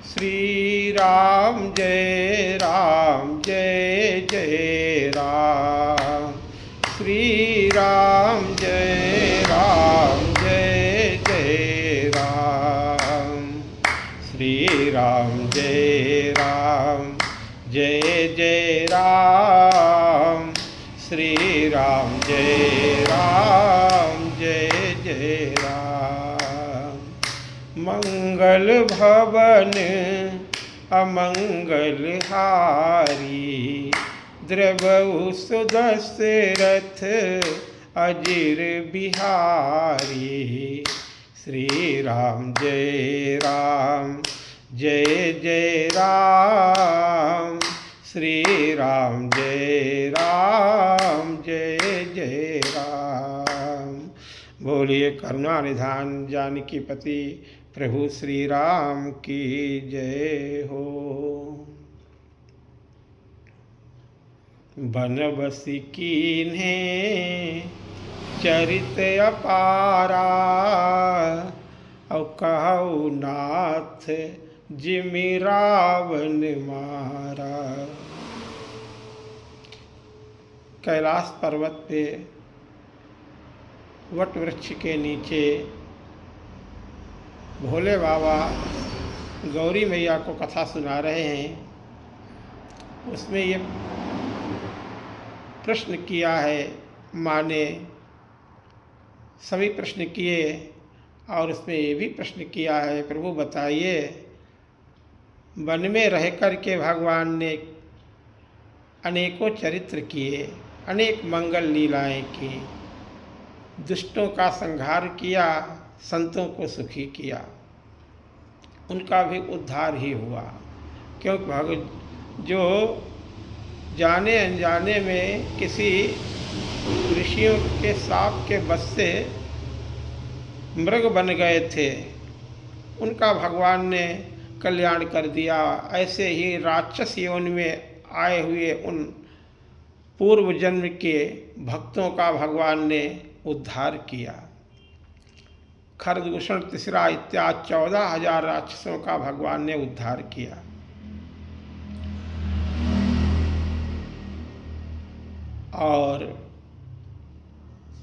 श्री राम जय जय राम। श्री राम जय जय राम। श्री राम जय जय राम। श्री राम जय जय राम। मंगल भवन अमंगल हारी, द्रवहु सुदशरथ अजिर बिहारी। श्री राम जय जय राम। श्री राम जय जय राम। बोलिए करुणा निधान जानकी पति प्रभु श्री राम की जय हो। बनबसी कीन्हे चरित अपारा, औ कहु नाथ जिमि रावण मारा। कैलाश पर्वत पे वट वृक्ष के नीचे भोले बाबा गौरी मैया को कथा सुना रहे हैं। उसमें ये प्रश्न किया है, माँ ने सभी प्रश्न किए और उसमें ये भी प्रश्न किया है, प्रभु बताइए वन में रह कर के भगवान ने अनेकों चरित्र किए, अनेक मंगल लीलाएं की, दुष्टों का संहार किया, संतों को सुखी किया, उनका भी उद्धार ही हुआ। क्योंकि जो जाने अनजाने में किसी ऋषियों के शाप के बस से मृग बन गए थे, उनका भगवान ने कल्याण कर दिया। ऐसे ही राक्षस योनि में आए हुए उन पूर्व जन्म के भक्तों का भगवान ने उद्धार किया। खरदूषण तिसरा इत्यादि 14,000 राक्षसों का भगवान ने उद्धार किया। और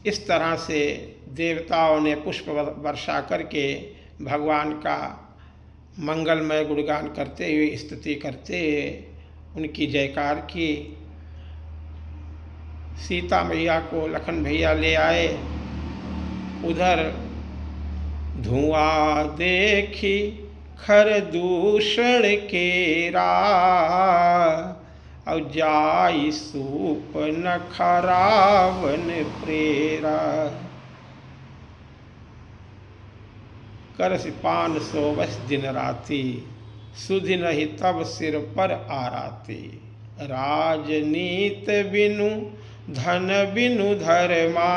इस तरह से देवताओं ने पुष्प वर्षा करके भगवान का मंगलमय गुणगान करते हुए, स्तुति करते हुए उनकी जयकार की। सीता मैया को लखन भैया ले आए। उधर धुआं देखी खरदूषण केरा, और जाई सूप नखा रावण प्रेरा। करस पान सोवस दिन राती, सुधि नहीं तब सिर पर आराती। राजनीत बिनु धन बिनु धर्मा,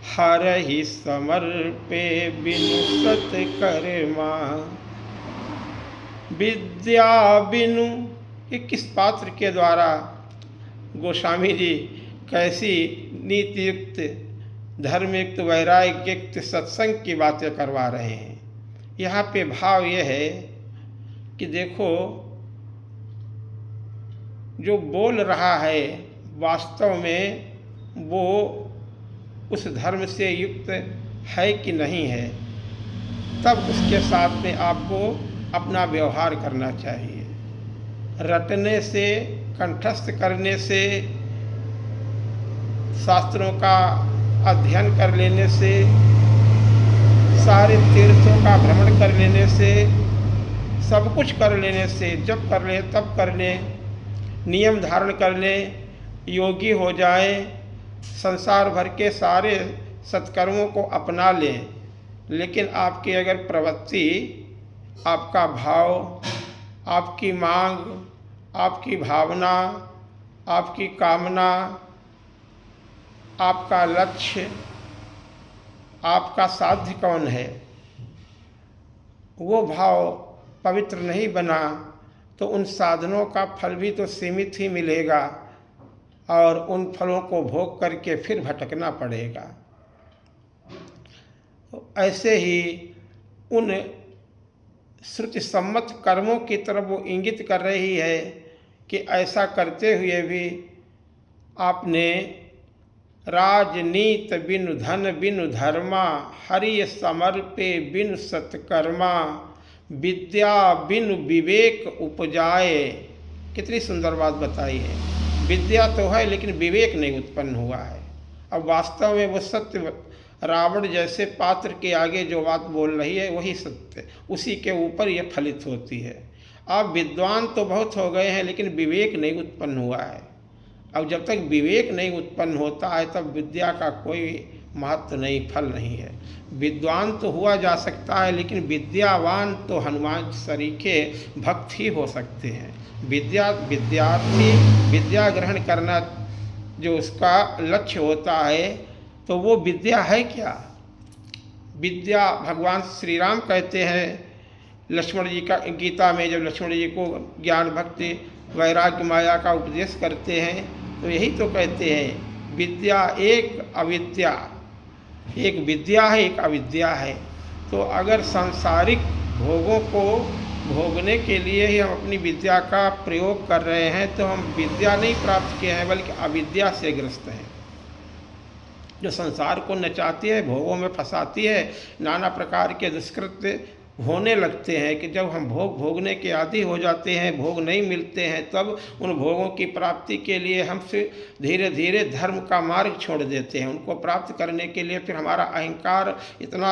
हर ही समर्पे बिनु सत्कर्मा। विद्या बिनु, ये किस पात्र के द्वारा गोस्वामी जी कैसी नीतियुक्त, धर्मयुक्त, वैराग्ययुक्त सत्संग की बातें करवा रहे हैं। यहाँ पे भाव यह है कि देखो, जो बोल रहा है वास्तव में वो उस धर्म से युक्त है कि नहीं है, तब उसके साथ में आपको अपना व्यवहार करना चाहिए। रटने से, कंठस्थ करने से, शास्त्रों का अध्ययन कर लेने से, सारे तीर्थों का भ्रमण कर लेने से, सब कुछ कर लेने से, जब कर ले तब कर ले, नियम धारण कर ले, योगी हो जाए, संसार भर के सारे सत्कर्मों को अपना लें, लेकिन आपकी अगर प्रवृत्ति, आपका भाव, आपकी मांग, आपकी भावना, आपकी कामना, आपका लक्ष्य, आपका साध्य कौन है, वो भाव पवित्र नहीं बना तो उन साधनों का फल भी तो सीमित ही मिलेगा और उन फलों को भोग करके फिर भटकना पड़ेगा। ऐसे ही उन श्रुति सम्मत कर्मों की तरफ वो इंगित कर रही है कि ऐसा करते हुए भी आपने राजनीत बिनु धन बिनु धर्मा, हरि समर्पे बिनु सत्कर्मा, विद्या बिनु विवेक उपजाए। कितनी सुंदर बात बताई है। विद्या तो है लेकिन विवेक नहीं उत्पन्न हुआ है। अब वास्तव में वो सत्य रावण जैसे पात्र के आगे जो बात बोल रही है वही सत्य, उसी के ऊपर ये फलित होती है। अब विद्वान तो बहुत हो गए हैं लेकिन विवेक नहीं उत्पन्न हुआ है। अब जब तक विवेक नहीं उत्पन्न होता है तब विद्या का कोई महत्व नहीं, फल नहीं है। विद्वान तो हुआ जा सकता है लेकिन विद्यावान तो हनुमान सरीखे भक्त ही हो सकते हैं। विद्यार्थी विद्या ग्रहण करना जो उसका लक्ष्य होता है तो वो विद्या है क्या? विद्या भगवान श्री राम कहते हैं लक्ष्मण जी का गीता में, जब लक्ष्मण जी को ज्ञान भक्ति वैराग्य माया का उपदेश करते हैं तो यही तो कहते हैं विद्या एक अविद्या, एक विद्या है एक अविद्या है। तो अगर सांसारिक भोगों को भोगने के लिए ही हम अपनी विद्या का प्रयोग कर रहे हैं तो हम विद्या नहीं प्राप्त किए हैं बल्कि अविद्या से ग्रस्त हैं, जो संसार को नचाती है, भोगों में फंसाती है। नाना प्रकार के दुष्कृत्य होने लगते हैं कि जब हम भोगने के आदी हो जाते हैं, भोग नहीं मिलते हैं, तब उन भोगों की प्राप्ति के लिए हमसे धीरे धीरे धर्म का मार्ग छोड़ देते हैं। उनको प्राप्त करने के लिए फिर हमारा अहंकार इतना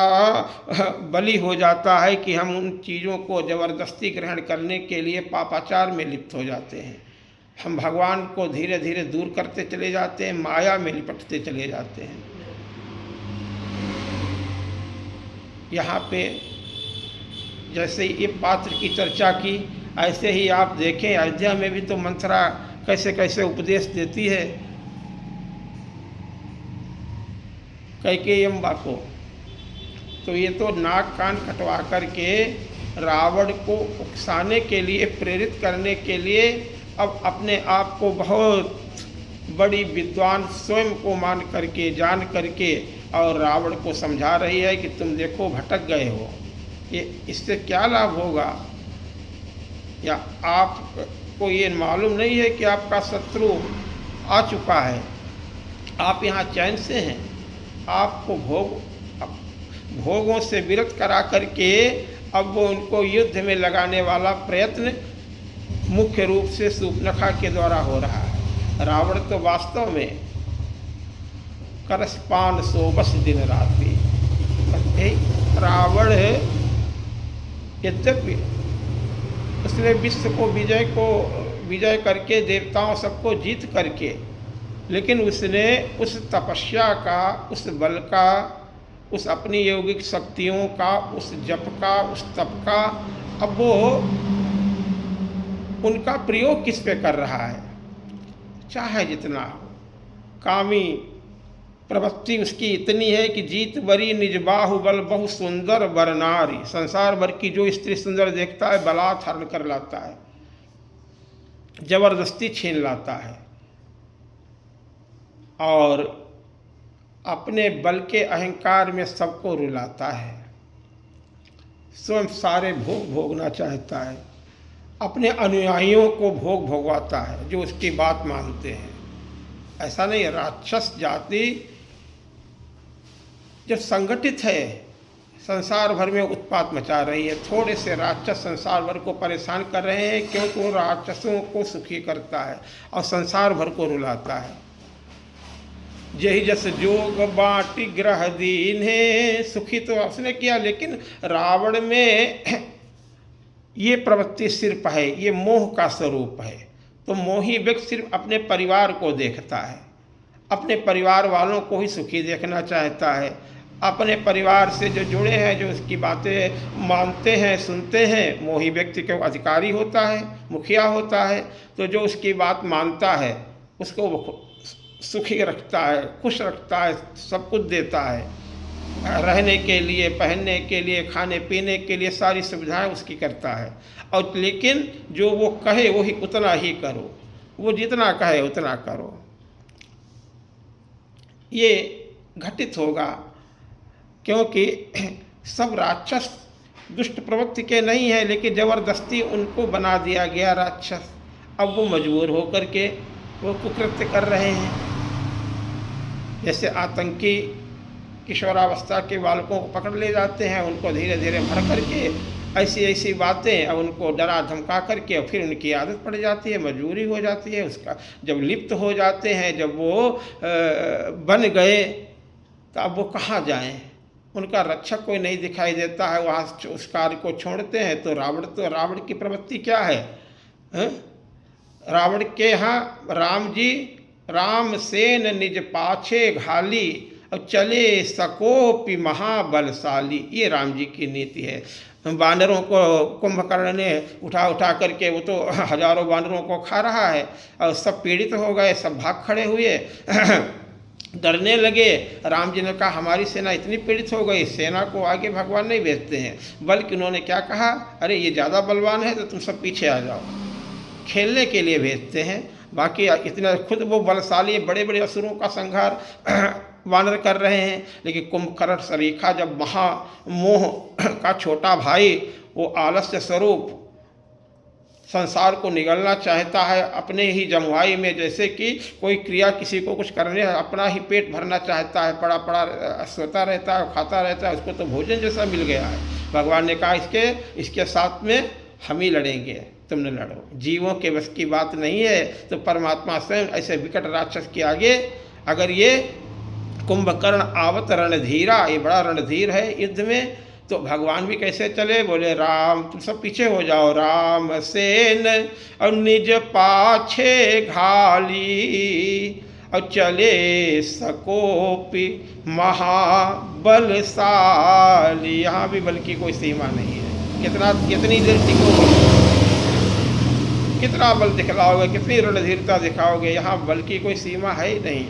बली हो जाता है कि हम उन चीज़ों को ज़बरदस्ती ग्रहण करने के लिए पापाचार में लिप्त हो जाते हैं। हम भगवान को धीरे धीरे दूर करते चले जाते हैं, माया में लिपटते चले जाते हैं। यहाँ पे जैसे ये पात्र की चर्चा की, ऐसे ही आप देखें अयोध्या में भी तो मंथरा कैसे कैसे उपदेश देती है कैकेयी अम्बा को। तो ये तो नाक कान कटवा करके रावण को उकसाने के लिए, प्रेरित करने के लिए अब अपने आप को बहुत बड़ी विद्वान स्वयं को मान करके, जान करके और रावण को समझा रही है कि तुम देखो भटक गए हो, ये इससे क्या लाभ होगा। या आपको ये मालूम नहीं है कि आपका शत्रु आ चुका है, आप यहाँ चैन से हैं, आपको भोगों से विरत करा करके अब वो उनको युद्ध में लगाने वाला प्रयत्न मुख्य रूप से शूर्पणखा के द्वारा हो रहा है। रावण तो वास्तव में करसपान सो बस दिन रात्रि, रावण यद्यपि उसने विश्व को विजय करके, देवताओं सबको जीत करके, लेकिन उसने उस तपस्या का, उस बल का, उस अपनी यौगिक शक्तियों का, उस जप का, उस तप का, अब वो उनका प्रयोग किस पे कर रहा है? चाहे जितना हो, कामी प्रवृत्ति उसकी इतनी है कि जीत बरी निज बाहुबल बहु सुंदर बर नारी। संसार भर की जो स्त्री सुंदर देखता है बलात् हरण कर लाता है, जबरदस्ती छीन लाता है और अपने बल के अहंकार में सबको रुलाता है। स्वयं सारे भोग भोगना चाहता है, अपने अनुयायियों को भोग भोगवाता है जो उसकी बात मानते हैं। ऐसा नहीं है, राक्षस जाति जो संगठित है संसार भर में उत्पात मचा रही है। थोड़े से राक्षस संसार भर को परेशान कर रहे हैं क्योंकि वो राक्षसों को सुखी करता है और संसार भर को रुलाता है। यही जस जोग बाटी ग्रह दीन है, सुखी तो उसने किया, लेकिन रावण में ये प्रवृत्ति सिर्फ है, ये मोह का स्वरूप है। तो मोही व्यक्ति सिर्फ अपने परिवार को देखता है, अपने परिवार वालों को ही सुखी देखना चाहता है। अपने परिवार से जो जुड़े हैं, जो उसकी बातें मानते हैं, सुनते हैं, मोही व्यक्ति के अधिकारी होता है, मुखिया होता है। तो जो उसकी बात मानता है उसको वो सुखी रखता है, खुश रखता है, सब कुछ देता है, रहने के लिए, पहनने के लिए, खाने पीने के लिए सारी सुविधाएं उसकी करता है। और लेकिन जो वो कहे वही उतना ही करो, वो जितना कहे उतना करो। ये घटित होगा क्योंकि सब राक्षस दुष्ट प्रवृत्ति के नहीं है, लेकिन ज़बरदस्ती उनको बना दिया गया राक्षस। अब वो मजबूर होकर के वो कुकृत्य कर रहे हैं। जैसे आतंकी किशोरावस्था के बालकों को पकड़ ले जाते हैं, उनको धीरे धीरे भर करके ऐसी ऐसी बातें, अब उनको डरा धमका करके और फिर उनकी आदत पड़ जाती है, मजबूरी हो जाती है उसका। जब लिप्त हो जाते हैं, जब वो बन गए, तो अब वो कहाँ जाएं? उनका रक्षक कोई नहीं दिखाई देता है, वहाँ उस कार्य को छोड़ते हैं। तो रावण की प्रवृत्ति क्या है? रावण के यहाँ राम सेन निज पाछे घाली और चले सकोपि महाबलशाली, ये राम जी की नीति है। वानरों को कुंभकर्ण ने उठा करके, वो तो हजारों वानरों को खा रहा है, और सब पीड़ित हो गए, सब भाग खड़े हुए डरने लगे। राम जी ने कहा हमारी सेना इतनी पीड़ित हो गई, सेना को आगे भगवान नहीं भेजते हैं, बल्कि उन्होंने क्या कहा, अरे ये ज़्यादा बलवान है तो तुम सब पीछे आ जाओ, खेलने के लिए भेजते हैं। बाकी इतना खुद वो बलशाली बड़े बड़े असुरों का संहार वानर कर रहे हैं। लेकिन कुंभकर्ण सरीखा जब महामोह का छोटा भाई, वो आलस्य स्वरूप संसार को निगलना चाहता है अपने ही जमुआई में, जैसे कि कोई क्रिया किसी को कुछ करने, अपना ही पेट भरना चाहता है, पड़ा पड़ा सोता रहता है, खाता रहता है, उसको तो भोजन जैसा मिल गया है। भगवान ने कहा इसके साथ में हम ही लड़ेंगे, तुम न लड़ो। जीवों के बस की बात नहीं है। तो परमात्मा स्वयं ऐसे विकट राक्षस के आगे, अगर ये कुंभकर्ण आवत रणधीरा, ये बड़ा रणधीर है युद्ध में, तो भगवान भी कैसे चले? बोले राम तुम सब पीछे हो जाओ, राम सेन और निज पाछे घाली और चले सकोपि महाबलशाली। यहाँ भी बल की कोई सीमा नहीं है। कितनी देर टिकोगे, कितना बल दिखलाओगे, कितनी रणधीरता दिखाओगे? यहाँ बल की कोई सीमा है ही नहीं।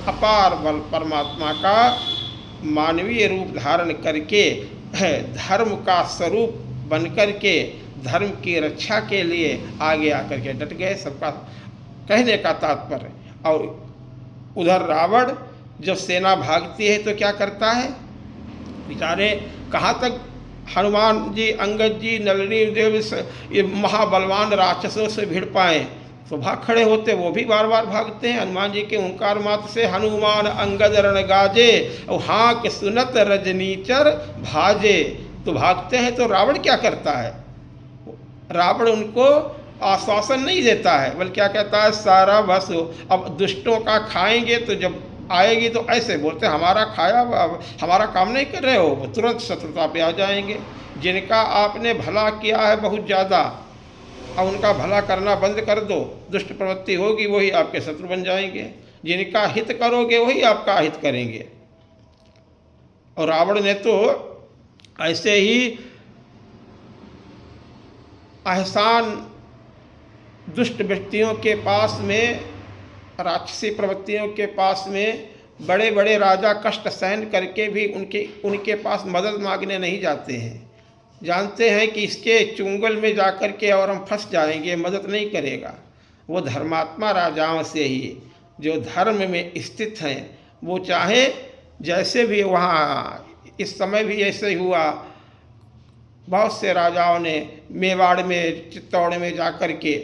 अपार बल परमात्मा का मानवीय रूप धारण करके, धर्म का स्वरूप बन करके, धर्म की रक्षा के लिए आगे आकर के डट गए। सबका कहने का तात्पर्य। और उधर रावण जब सेना भागती है तो क्या करता है? बेचारे कहाँ तक हनुमान जी, अंगद जी, नलिनी देव ये महाबलवान राक्षसों से भिड़ पाए? तो भाग खड़े होते, वो भी बार बार भागते हैं। हनुमान जी के ओंकार मात्र से हनुमान अंगद रण गाजे और हाँ के सुनत रजनीचर भाजे, तो भागते हैं। तो रावण क्या करता है? रावण उनको आश्वासन नहीं देता है, बल्कि क्या कहता है, सारा बस अब दुष्टों का खाएंगे, तो जब आएगी तो ऐसे बोलते हैं हमारा खाया, हमारा काम नहीं कर रहे हो, वो तुरंत शत्रुता पे आ जाएंगे। जिनका आपने भला किया है बहुत ज़्यादा, अब उनका भला करना बंद कर दो, दुष्ट प्रवृत्ति होगी, वही आपके शत्रु बन जाएंगे। जिनका हित करोगे वही आपका हित करेंगे। और रावण ने तो ऐसे ही एहसान दुष्ट व्यक्तियों के पास में, राक्षसी प्रवृत्तियों के पास में बड़े बड़े राजा कष्ट सहन करके भी उनके पास मदद मांगने नहीं जाते हैं। जानते हैं कि इसके चुंगल में जाकर के और हम फंस जाएंगे, मदद नहीं करेगा। वो धर्मात्मा राजाओं से ही, जो धर्म में स्थित हैं, वो चाहे जैसे भी, वहाँ इस समय भी ऐसे ही हुआ, बहुत से राजाओं ने मेवाड़ में, चित्तौड़ में जाकर के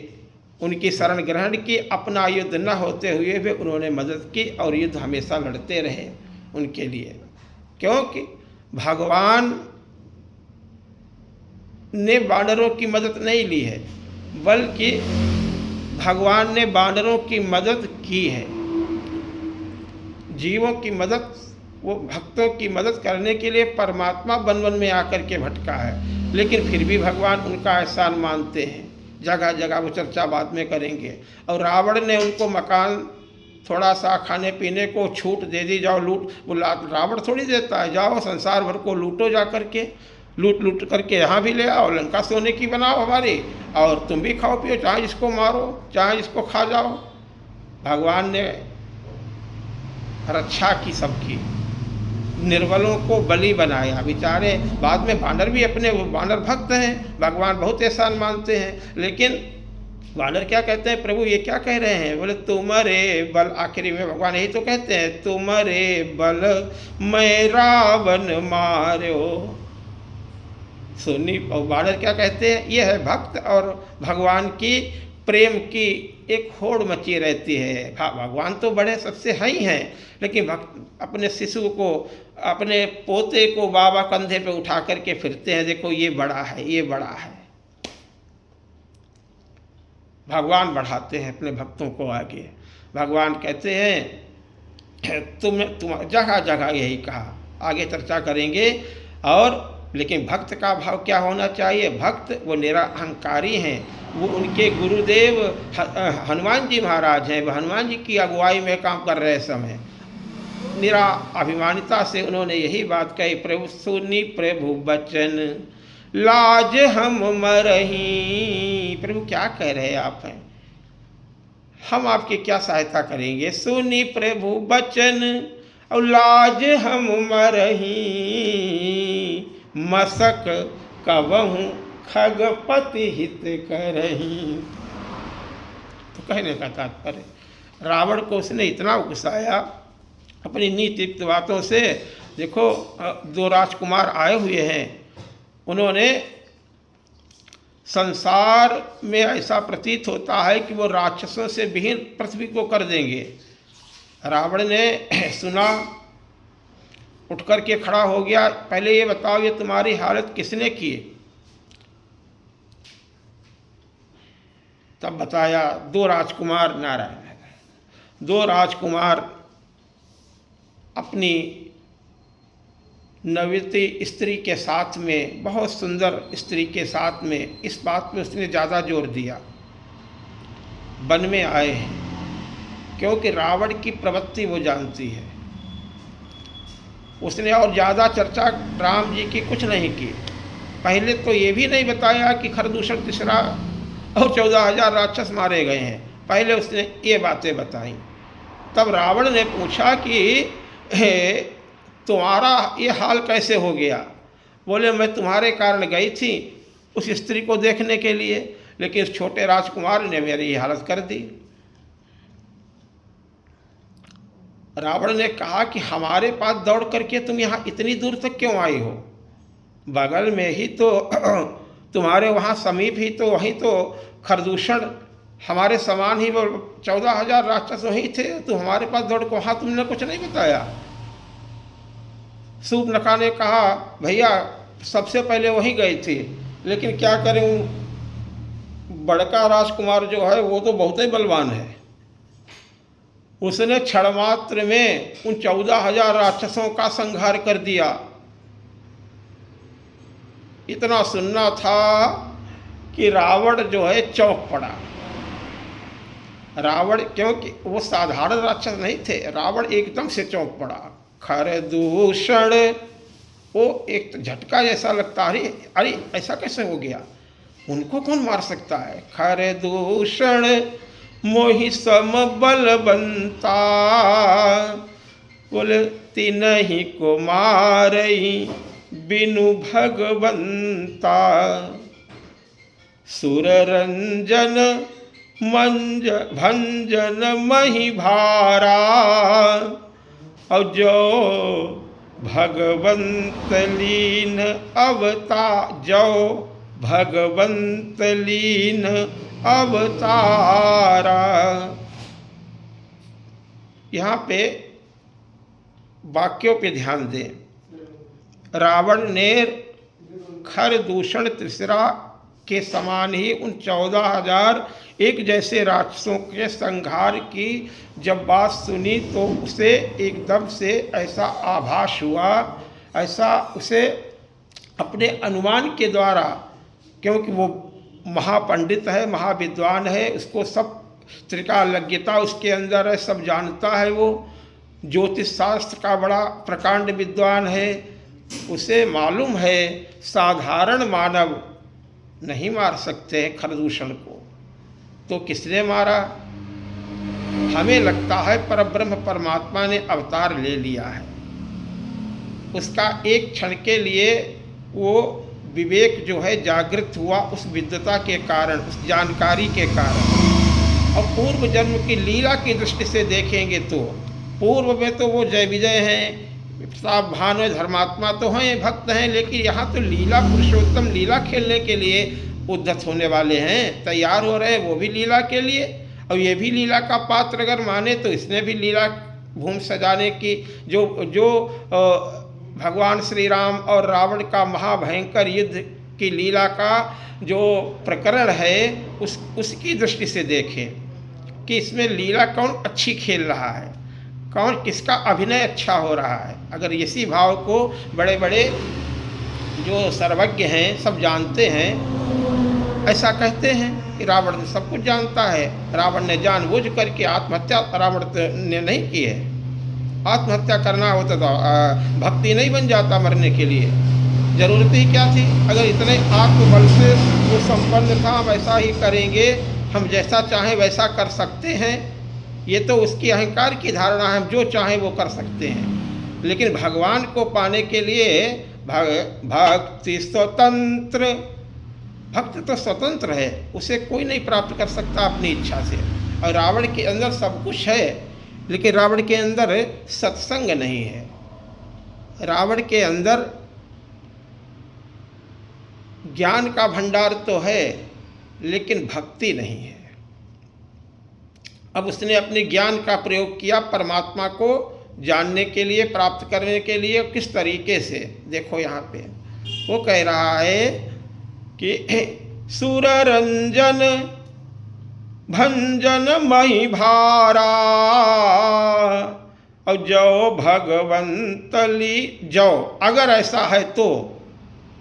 उनकी शरण ग्रहण की। अपना युद्ध न होते हुए भी उन्होंने मदद की और युद्ध हमेशा लड़ते रहे उनके लिए, क्योंकि भगवान ने वानरों की मदद नहीं ली है, बल्कि भगवान ने वानरों की मदद की है। जीवों की मदद, वो भक्तों की मदद करने के लिए परमात्मा वन वन में आकर के भटका है, लेकिन फिर भी भगवान उनका एहसान मानते हैं। जगह जगह वो चर्चा बाद में करेंगे। और रावण ने उनको मकान, थोड़ा सा खाने पीने को छूट दे दी, जाओ लूट, वो रावण थोड़ी देता है, जाओ संसार भर को लूटो, जा करके लूट करके यहाँ भी ले आओ, लंका सोने की बनाओ हमारी, और तुम भी खाओ पियो, चाहे जिसको मारो, चाहे जिसको खा जाओ। भगवान ने रक्षा की सबकी, निर्बलों को बलि बनाया। बेचारे बाद में वानर भी अपने, वानर भक्त हैं, भगवान बहुत एहसान मानते हैं, लेकिन वानर क्या कहते हैं, प्रभु ये क्या कह रहे हैं? बोले तुम्हारे बल, आखिरी में भगवान यही तो कहते हैं, तुम्हारे बल मैं रावण मार्यो, सुन्नी और बानर क्या कहते हैं, ये है भक्त और भगवान की प्रेम की एक होड़ मची रहती है। भगवान तो बड़े सबसे हैं ही हैं, लेकिन भक्त अपने शिशु को, अपने पोते को बाबा कंधे पे उठा करके फिरते हैं, देखो ये बड़ा है, ये बड़ा है। भगवान बढ़ाते हैं अपने भक्तों को आगे। भगवान कहते हैं तुम जगह जगह यही कहा, आगे चर्चा करेंगे। और लेकिन भक्त का भाव क्या होना चाहिए, भक्त वो निरअहंकारी हैं। वो उनके गुरुदेव हनुमान जी महाराज हैं, वो हनुमान जी की अगुवाई में काम कर रहे समय निरा अभिमानिता से उन्होंने यही बात कही, प्रभु सुनी प्रभु बचन लाज हम मरही। प्रभु क्या कह रहे हैं आप हैं, हम आपकी क्या सहायता करेंगे। सुनी प्रभु बचन और लाज हम मरही, मसक कबहूँ खगपति हित करही। तो कहने का तात्पर्य, रावण को उसने इतना उकसाया अपनी नीतियुक्त बातों से। देखो 2 राजकुमार आए हुए हैं, उन्होंने संसार में ऐसा प्रतीत होता है कि वो राक्षसों से विहीन पृथ्वी को कर देंगे। रावण ने सुना, उठ कर के खड़ा हो गया। पहले ये बताओ, ये तुम्हारी हालत किसने की। तब बताया 2 राजकुमार, नारायण 2 राजकुमार अपनी नवती स्त्री के साथ में, बहुत सुंदर स्त्री के साथ में, इस बात में उसने ज़्यादा जोर दिया। वन में आए हैं क्योंकि रावण की प्रवृत्ति वो जानती है। उसने और ज़्यादा चर्चा राम जी की कुछ नहीं की। पहले तो ये भी नहीं बताया कि खरदूषण तीसरा और 14,000 राक्षस मारे गए हैं, पहले उसने ये बातें बताई। तब रावण ने पूछा कि तुम्हारा ये हाल कैसे हो गया। बोले मैं तुम्हारे कारण गई थी उस स्त्री को देखने के लिए, लेकिन उस छोटे राजकुमार ने मेरी ये हालत कर दी। रावण ने कहा कि हमारे पास दौड़ करके तुम यहाँ इतनी दूर तक क्यों आई हो, बगल में ही तो तुम्हारे वहाँ समीप ही तो, वहीं तो खरदूषण हमारे समान ही वो 14,000 राक्षस वहीं थे, तो हमारे पास दौड़ को वहाँ तुमने कुछ नहीं बताया। शूर्पणखा ने कहा भैया सबसे पहले वहीं गई थी, लेकिन क्या करें, बड़का राजकुमार जो है वो तो बहुत ही बलवान है। उसने क्षण मात्र में उन 14,000 राक्षसों का संहार कर दिया। इतना सुनना था कि रावण जो है चौंक पड़ा। रावण, क्योंकि वो साधारण राक्षस नहीं थे, रावण एकदम से चौंक पड़ा। खरदूषण, वो एक झटका जैसा लगता, अरे ऐसा कैसे हो गया, उनको कौन मार सकता है। खरदूषण मोहि सम बलवंता, बोले तिनहि को मारई बिनु भगवंता। सुर रंजन मंज भंजन मही भारा, और जो भगवंत लीन अवतार, जो भगवंत लीन अवतारा। यहाँ पे वाक्यों पे ध्यान दें। रावण ने खरदूषण तीसरा के समान ही उन 14,000 एक जैसे राक्षसों के संहार की जब बात सुनी तो उसे एकदम से ऐसा आभास हुआ, ऐसा उसे अपने अनुमान के द्वारा, क्योंकि वो महापंडित है, महाविद्वान है, उसको सब त्रिकालज्ञता उसके अंदर है, सब जानता है, वो ज्योतिष शास्त्र का बड़ा प्रकांड विद्वान है। उसे मालूम है साधारण मानव नहीं मार सकते हैं खरदूषण को, तो किसने मारा। हमें लगता है परब्रह्म परमात्मा ने अवतार ले लिया है। उसका एक क्षण के लिए वो विवेक जो है जागृत हुआ उस विद्वता के कारण, उस जानकारी के कारण। और पूर्व जन्म की लीला की दृष्टि से देखेंगे तो पूर्व में तो वो जय विजय हैं, सावधान है, धर्मात्मा तो हैं, भक्त हैं, लेकिन यहाँ तो लीला पुरुषोत्तम लीला खेलने के लिए उद्धत होने वाले हैं, तैयार हो रहे हैं, वो भी लीला के लिए। और ये भी लीला का पात्र अगर माने तो इसने भी लीला भूमि सजाने की, जो भगवान श्री राम और रावण का महाभयंकर युद्ध की लीला का जो प्रकरण है उसकी दृष्टि से देखें कि इसमें लीला कौन अच्छी खेल रहा है, कौन किसका अभिनय अच्छा हो रहा है। अगर इसी भाव को बड़े बड़े जो सर्वज्ञ हैं सब जानते हैं, ऐसा कहते हैं कि रावण ने सब कुछ जानता है, रावण ने जानबूझ करके आत्महत्या रावण ने नहीं की है। आत्महत्या करना होता तो भक्ति नहीं बन जाता मरने के लिए, जरूरत ही क्या थी। अगर इतने आत्मबल से वो संपन्न था, वैसा ही करेंगे, हम जैसा चाहें वैसा कर सकते हैं, ये तो उसकी अहंकार की धारणा है, हम जो चाहें वो कर सकते हैं। लेकिन भगवान को पाने के लिए भक्ति स्वतंत्र, भक्त तो स्वतंत्र है, उसे कोई नहीं प्राप्त कर सकता अपनी इच्छा से। और रावण के अंदर सब कुछ है, लेकिन रावण के अंदर सत्संग नहीं है, रावण के अंदर ज्ञान का भंडार तो है लेकिन भक्ति नहीं है। अब उसने अपने ज्ञान का प्रयोग किया परमात्मा को जानने के लिए, प्राप्त करने के लिए। किस तरीके से, देखो यहाँ पे वो कह रहा है कि सुर रंजन भंजन मही भारा, और जो भगवंत ली जो, अगर ऐसा है तो,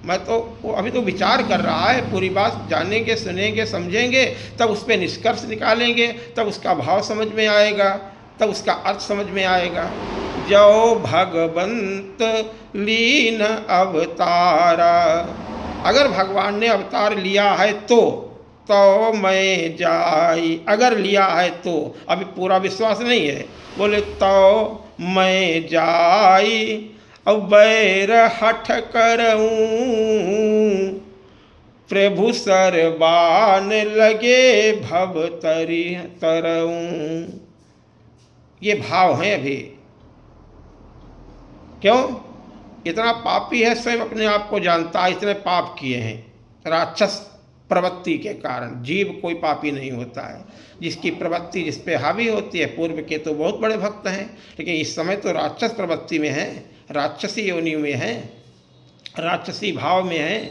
मैं तो वो अभी तो विचार कर रहा है, पूरी बात जानेंगे, सुनेंगे, समझेंगे, तब उस पर निष्कर्ष निकालेंगे, तब उसका भाव समझ में आएगा, तब उसका अर्थ समझ में आएगा। जो भगवंत लीन अवतारा, अगर भगवान ने अवतार लिया है तो मैं जाई, अगर लिया है तो, अभी पूरा विश्वास नहीं है, बोले तो मैं जाई, और बैर हठ करऊं, प्रभु सरबान लगे भव तरी तरऊं। ये भाव है अभी। क्यों? इतना पापी है, स्वयं अपने आप को जानता है, इतने पाप किए हैं राक्षस प्रवृत्ति के कारण। जीव कोई पापी नहीं होता है, जिसकी प्रवृत्ति जिस पे हावी होती है। पूर्व के तो बहुत बड़े भक्त हैं, लेकिन इस समय तो राक्षस प्रवृत्ति में हैं, राक्षसी योनि में हैं, राक्षसी भाव में हैं।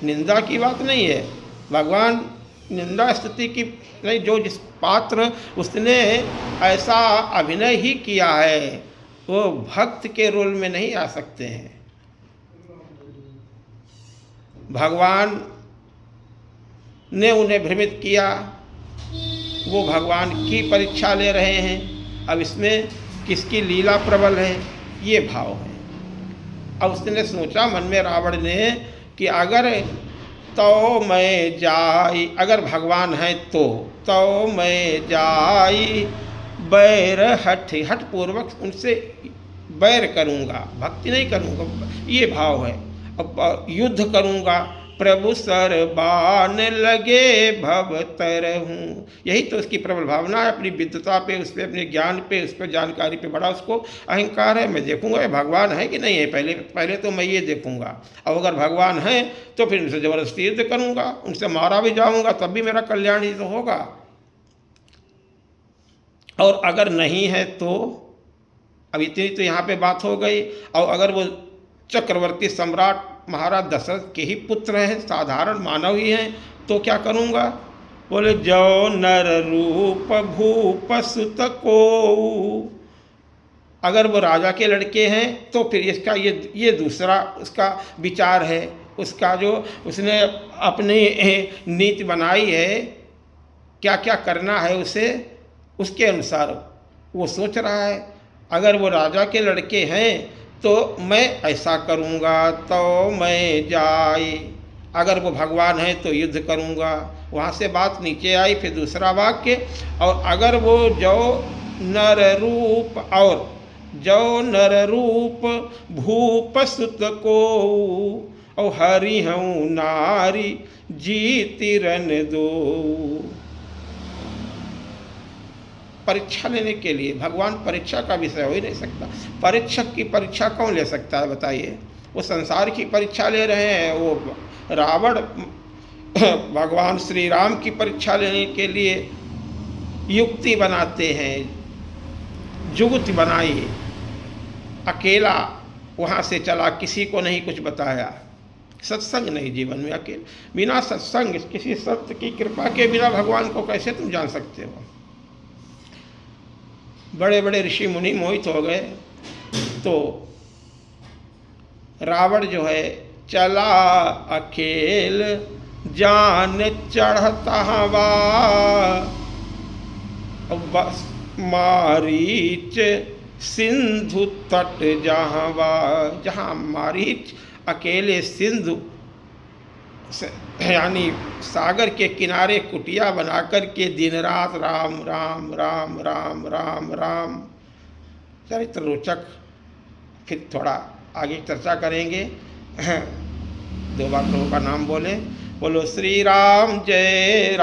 निंदा की बात नहीं है, भगवान निंदा स्तुति की नहीं, जो जिस पात्र उसने ऐसा अभिनय ही किया है वो भक्त के रोल में नहीं आ सकते हैं। भगवान ने उन्हें भ्रमित किया, वो भगवान की परीक्षा ले रहे हैं। अब इसमें किसकी लीला प्रबल है, ये भाव है। अब उसने सोचा मन में रावण ने कि अगर तो मैं जाई, अगर भगवान है तो मैं जाई, बैर हठ पूर्वक उनसे बैर करूँगा, भक्ति नहीं करूँगा, ये भाव है। अब युद्ध करूँगा, प्रभु सरबान लगे भव तरहूँ, यही तो उसकी प्रबल भावना है। अपनी विद्वता पे, उस पर अपने ज्ञान पे, उस पर जानकारी पे बड़ा उसको अहंकार है। मैं देखूंगा ये भगवान है कि नहीं है, पहले तो मैं ये देखूंगा। और अगर भगवान है तो फिर उनसे ज़बरदस्ती युद्ध करूंगा, उनसे मारा भी जाऊंगा, तब भी मेरा कल्याण ही तो होगा। और अगर नहीं है तो, अब इतनी तो यहाँ पे बात हो गई। और अगर वो चक्रवर्ती सम्राट महाराज दशरथ के ही पुत्र हैं, साधारण मानव ही हैं, तो क्या करूँगा? बोले जो नर रूप भूप सुत को, अगर वो राजा के लड़के हैं तो फिर इसका ये दूसरा उसका विचार है, उसका जो उसने अपनी नीति बनाई है, क्या क्या करना है उसे, उसके अनुसार वो सोच रहा है। अगर वो राजा के लड़के हैं तो मैं ऐसा करूँगा, तो मैं जाई, अगर वो भगवान है तो युद्ध करूँगा। वहाँ से बात नीचे आई, फिर दूसरा वाक्य, और अगर वो जो नर रूप, और जो नर रूप भूप सुत को, और हरि हूँ नारी जीति रन दो। परीक्षा लेने के लिए। भगवान परीक्षा का विषय हो ही नहीं सकता। परीक्षक की परीक्षा कौन ले सकता है बताइए? वो संसार की परीक्षा ले रहे हैं। वो रावण भगवान श्री राम की परीक्षा लेने के लिए युक्ति बनाते हैं, जुगुत बनाई, अकेला वहाँ से चला, किसी को नहीं कुछ बताया। सत्संग नहीं जीवन में, अकेले बिना सत्संग, किसी सत्य की कृपा के बिना भगवान को कैसे तुम जान सकते हो? बड़े बड़े ऋषि मुनि मोहित हो गए। तो रावण जो है चला अकेल जान चढ़ता हवा, बस मारीच सिंधु तट जहवा। जहाँ मारीच अकेले सिंधु यानी सागर के किनारे कुटिया बना कर के दिन रात राम राम राम राम राम राम। चरित्र रोचक, फिर थोड़ा आगे चर्चा करेंगे। दो बार प्रभु का नाम बोले, बोलो श्री राम जय